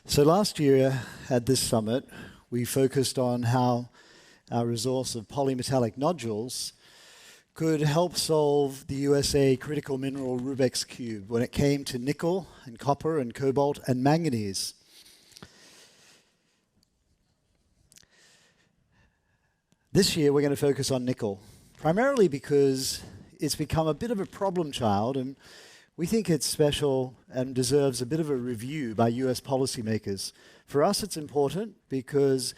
So last year at this summit, we focused on how our resource of polymetallic nodules could help solve the USA critical mineral Rubik's Cube when it came to nickel and copper and cobalt and manganese. This year we're going to focus on nickel, primarily because it's become a bit of a problem child, and we think it's special and deserves a bit of a review by US policymakers. For us, it's important because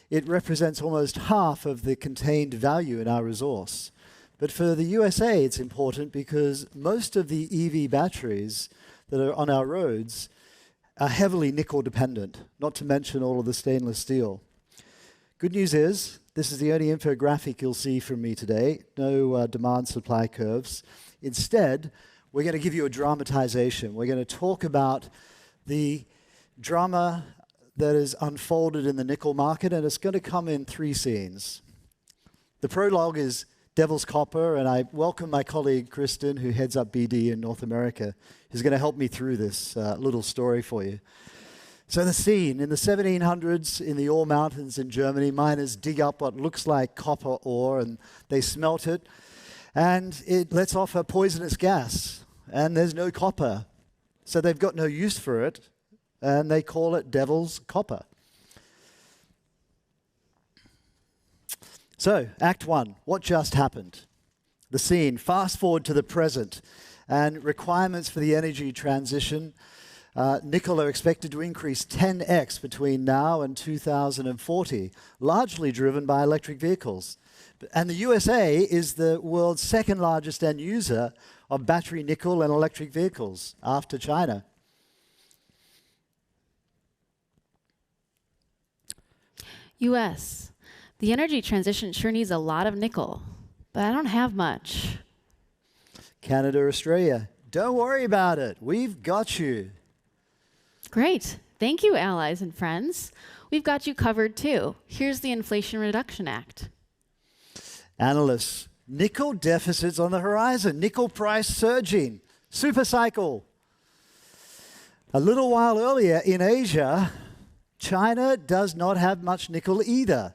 it represents almost half of the contained value in our resource. But for the USA, it's important because most of the EV batteries that are on our roads are heavily nickel dependent, not to mention all of the stainless steel. Good news is, this is the only infographic you'll see from me today, no demand-supply curves. Instead, we're going to give you a dramatization. We're going to talk about the drama that is unfolded in the nickel market, and it's going to come in three scenes. The prologue is Devil's Copper, and I welcome my colleague Kristen, who heads up BD in North America, who's going to help me through this little story for you. So the scene, in the 1700s in the ore mountains in Germany, miners dig up what looks like copper ore and they smelt it, and it lets off a poisonous gas, and there's no copper. So they've got no use for it, and they call it Devil's Copper. So, Act 1, what just happened? The scene, fast forward to the present, and requirements for the energy transition. Nickel are expected to increase 10x between now and 2040, largely driven by electric vehicles. And the USA is the world's second largest end user of battery nickel and electric vehicles after China. US. The energy transition sure needs a lot of nickel, but I don't have much. Canada, Australia. Don't worry about it. We've got you. Great. Thank you, allies and friends. We've got you covered too. Here's the Inflation Reduction Act. Analysts, nickel deficits on the horizon, nickel price surging, super cycle. A little while earlier in Asia, China does not have much nickel either.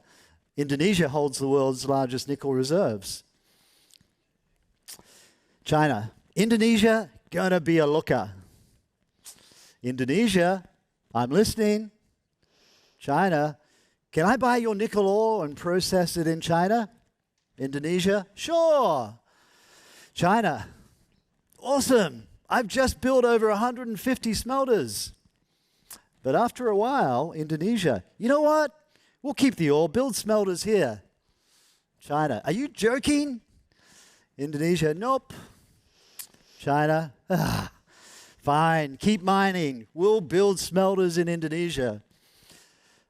Indonesia holds the world's largest nickel reserves. China, Indonesia, gonna be a looker. Indonesia, I'm listening. China, can I buy your nickel ore and process it in China? Indonesia, sure. China, awesome. I've just built over 150 smelters. But after a while, Indonesia, you know what? We'll keep the ore, build smelters here. China, are you joking? Indonesia, nope. China, fine, keep mining. We'll build smelters in Indonesia.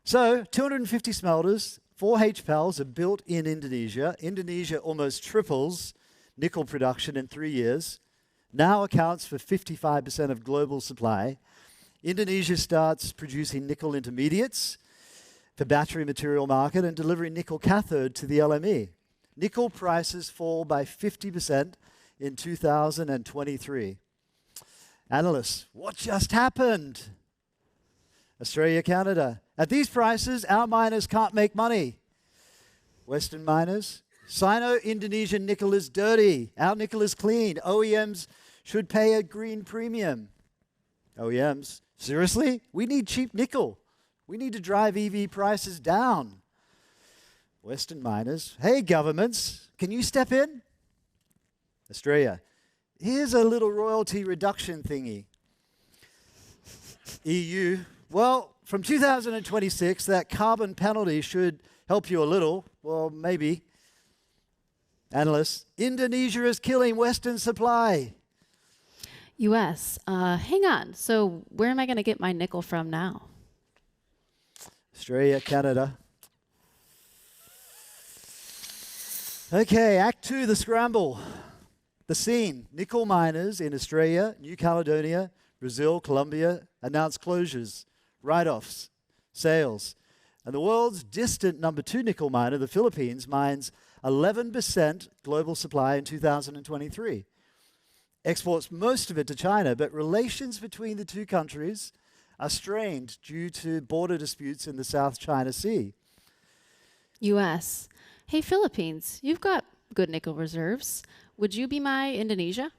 So, 250 smelters, 4 HPALs are built in Indonesia. Indonesia almost triples nickel production in 3 years, now accounts for 55% of global supply. Indonesia starts producing nickel intermediates for battery material market and delivering nickel cathode to the LME. Nickel prices fall by 50% in 2023. Analysts, what just happened? Australia, Canada. At these prices, our miners can't make money. Western miners, Sino-Indonesian nickel is dirty. Our nickel is clean. OEMs should pay a green premium. OEMs, seriously? We need cheap nickel. We need to drive EV prices down. Western miners, hey governments, can you step in? Australia, here's a little royalty reduction thingy. EU, well, from 2026, that carbon penalty should help you a little. Well, maybe. Analysts, Indonesia is killing Western supply. US. Hang on. So where am I going to get my nickel from now? Australia, Canada. Okay, Act 2, the scramble. The scene, nickel miners in Australia, New Caledonia, Brazil, Colombia announce closures, write-offs, sales. And the world's distant number 2 nickel miner, the Philippines, mines 11% global supply in 2023. Exports most of it to China, but relations between the two countries are strained due to border disputes in the South China Sea. U.S. Hey, Philippines, you've got good nickel reserves. Would you be my Indonesia?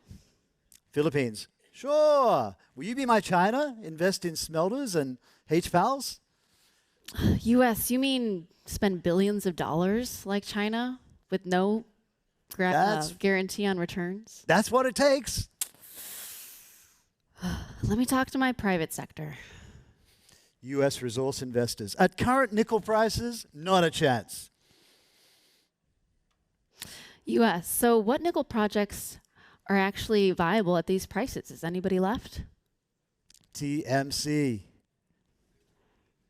Philippines. Sure. Will you be my China? Invest in smelters and HPALs? U.S. You mean spend billions of dollars like China with no guarantee on returns? That's what it takes. Let me talk to my private sector. U.S. resource investors. At current nickel prices, not a chance. U.S. So what nickel projects are actually viable at these prices? Is anybody left? TMC.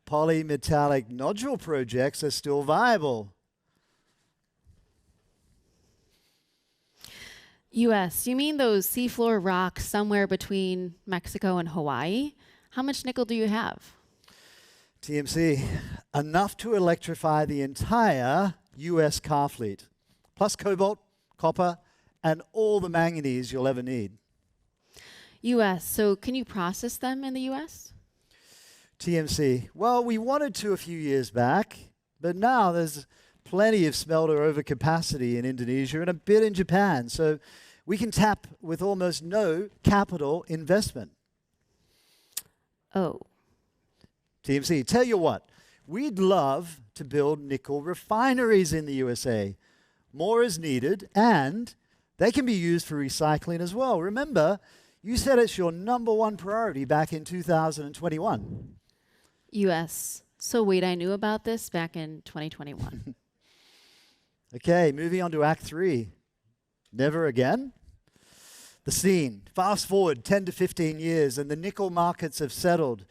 Polymetallic nodule projects are still viable. U.S. You mean those seafloor rocks somewhere between Mexico and Hawaii? How much nickel do you have? TMC. Enough to electrify the entire U.S. car fleet, plus cobalt, copper, and all the manganese you'll ever need. U.S. So can you process them in the U.S.? TMC. Well, we wanted to a few years back, but now there's plenty of smelter overcapacity in Indonesia and a bit in Japan, so we can tap with almost no capital investment. Oh. TMC, tell you what, we'd love to build nickel refineries in the USA. More is needed, and they can be used for recycling as well. Remember, you said it's your #1 priority back in 2021. U.S. So wait, I knew about this back in 2021. Okay, moving on to Act 3. Never again? The scene. Fast forward 10 to 15 years, and the nickel markets have settled.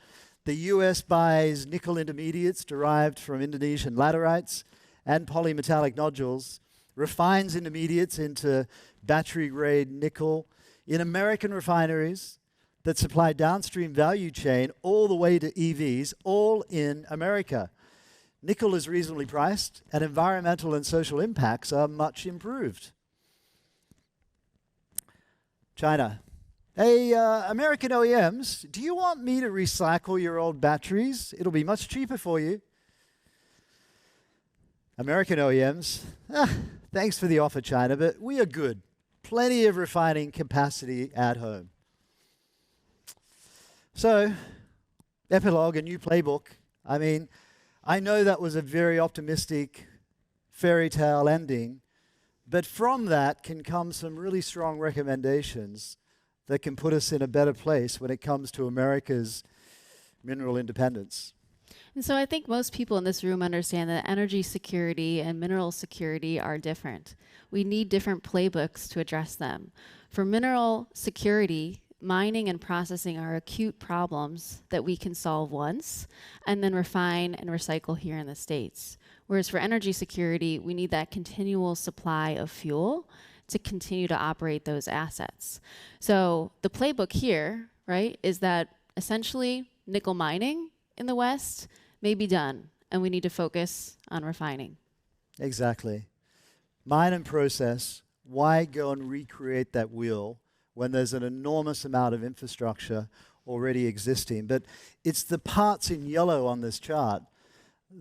The U.S. buys nickel intermediates derived from Indonesian laterites and polymetallic nodules, refines intermediates into battery-grade nickel in American refineries that supply downstream value chain all the way to EVs, all in America. Nickel is reasonably priced, and environmental and social impacts are much improved. China. Hey, American OEMs, do you want me to recycle your old batteries? It'll be much cheaper for you. American OEMs, thanks for the offer, China, but we are good. Plenty of refining capacity at home. So, epilogue, a new playbook. I mean, I know that was a very optimistic fairy tale ending, but from that can come some really strong recommendations that can put us in a better place when it comes to America's mineral independence. And so I think most people in this room understand that energy security and mineral security are different. We need different playbooks to address them. For mineral security, mining and processing are acute problems that we can solve once and then refine and recycle here in the States. Whereas for energy security, we need that continual supply of fuel to continue to operate those assets. So the playbook here, right, is that essentially nickel mining in the West may be done, and we need to focus on refining. Exactly. Mine and process. Why go and recreate that wheel when there's an enormous amount of infrastructure already existing? But it's the parts in yellow on this chart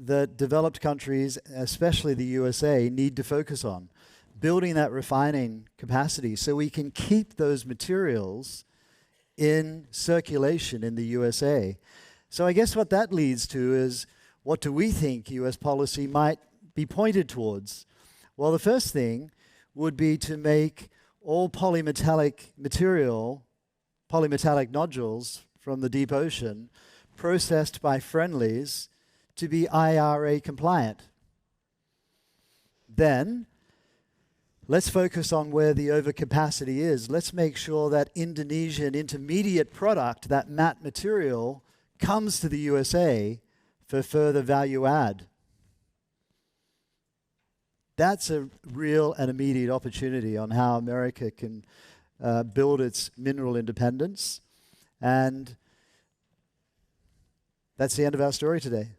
that developed countries, especially the USA, need to focus on. Building that refining capacity so we can keep those materials in circulation in the USA. So I guess what that leads to is, what do we think US policy might be pointed towards? Well, the first thing would be to make all polymetallic material, polymetallic nodules from the deep ocean, processed by friendlies to be IRA compliant. Then, let's focus on where the overcapacity is. Let's make sure that Indonesian intermediate product, that matte material, comes to the USA for further value add. That's a real and immediate opportunity on how America can build its mineral independence. And that's the end of our story today.